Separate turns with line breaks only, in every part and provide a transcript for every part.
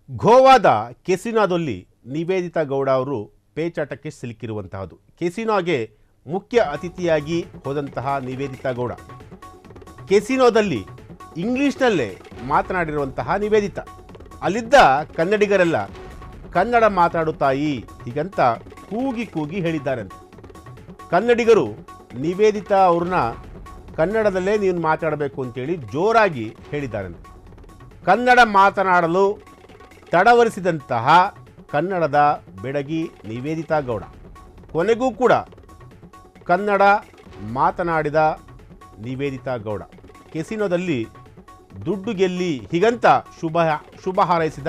ಗೋವಾದ ಕೆಸಿನೋದಲ್ಲಿ ನಿವೇದಿತಾ ಗೌಡ ಅವರು ಪೇಚಾಟಕ್ಕೆ ಸಿಲುಕಿರುವಂತಹದ್ದು. ಕೆಸಿನೋಗೆ ಮುಖ್ಯ ಅತಿಥಿಯಾಗಿ ಹೋದಂತಹ ನಿವೇದಿತಾ ಗೌಡ ಕೆಸಿನೋದಲ್ಲಿ ಇಂಗ್ಲೀಷ್ನಲ್ಲೇ ಮಾತನಾಡಿರುವಂತಹ ನಿವೇದಿತಾ ಅಲ್ಲಿದ್ದ ಕನ್ನಡಿಗರೆಲ್ಲ ಕನ್ನಡ ಮಾತಾಡುತ್ತಾಯಿ ಹೀಗಂತ ಕೂಗಿ ಕೂಗಿ ಹೇಳಿದ್ದಾರಂತೆ. ಕನ್ನಡಿಗರು ನಿವೇದಿತಾ ಅವ್ರನ್ನ ಕನ್ನಡದಲ್ಲೇ ನೀನು ಮಾತಾಡಬೇಕು ಅಂತೇಳಿ ಜೋರಾಗಿ ಹೇಳಿದ್ದಾರಂತೆ. ಕನ್ನಡ ಮಾತನಾಡಲು ತಡವರಿಸಿದಂತಹ ಕನ್ನಡದ ಬೆಡಗಿ ನಿವೇದಿತಾ ಗೌಡ ಕೊನೆಗೂ ಕೂಡ ಕನ್ನಡ ಮಾತನಾಡಿದ ನಿವೇದಿತಾ ಗೌಡ ಕೆಸಿನೋದಲ್ಲಿ ದುಡ್ಡು ಗೆಲ್ಲಿ ಹೀಗಂತ ಶುಭ ಹಾರೈಸಿದ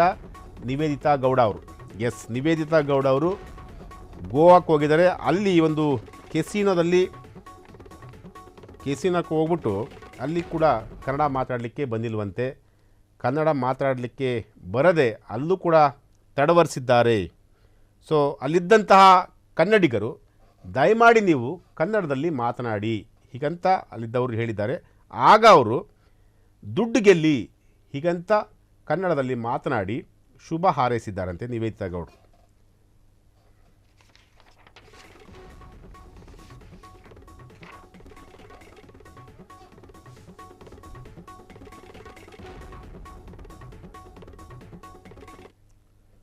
ನಿವೇದಿತಾ ಗೌಡ ಅವರು. ಎಸ್, ನಿವೇದಿತಾ ಗೌಡ ಅವರು ಗೋವಾಕ್ಕೆ ಹೋಗಿದ್ದಾರೆ. ಅಲ್ಲಿ ಒಂದು ಕೆಸಿನೋಕ್ಕೆ ಹೋಗ್ಬಿಟ್ಟು ಅಲ್ಲಿ ಕೂಡ ಕನ್ನಡ ಮಾತಾಡಲಿಕ್ಕೆ ಬಂದಿಲ್ವಂತೆ. ಕನ್ನಡ ಮಾತಾಡಲಿಕ್ಕೆ ಬರದೆ ಅಲ್ಲೂ ಕೂಡ ತಡವರಿಸಿದ್ದಾರೆ. ಸೊ ಅಲ್ಲಿದ್ದಂತಹ ಕನ್ನಡಿಗರು ದಯಮಾಡಿ ನೀವು ಕನ್ನಡದಲ್ಲಿ ಮಾತನಾಡಿ ಹೀಗಂತ ಅಲ್ಲಿದ್ದವರು ಹೇಳಿದ್ದಾರೆ. ಆಗ ಅವರು ದುಡ್ಡು ಗೆಲ್ಲಿ ಹೀಗಂತ ಕನ್ನಡದಲ್ಲಿ ಮಾತನಾಡಿ ಶುಭ ಹಾರೈಸಿದ್ದಾರಂತೆ ನಿವೇದಿತಾ ಗೌಡರು.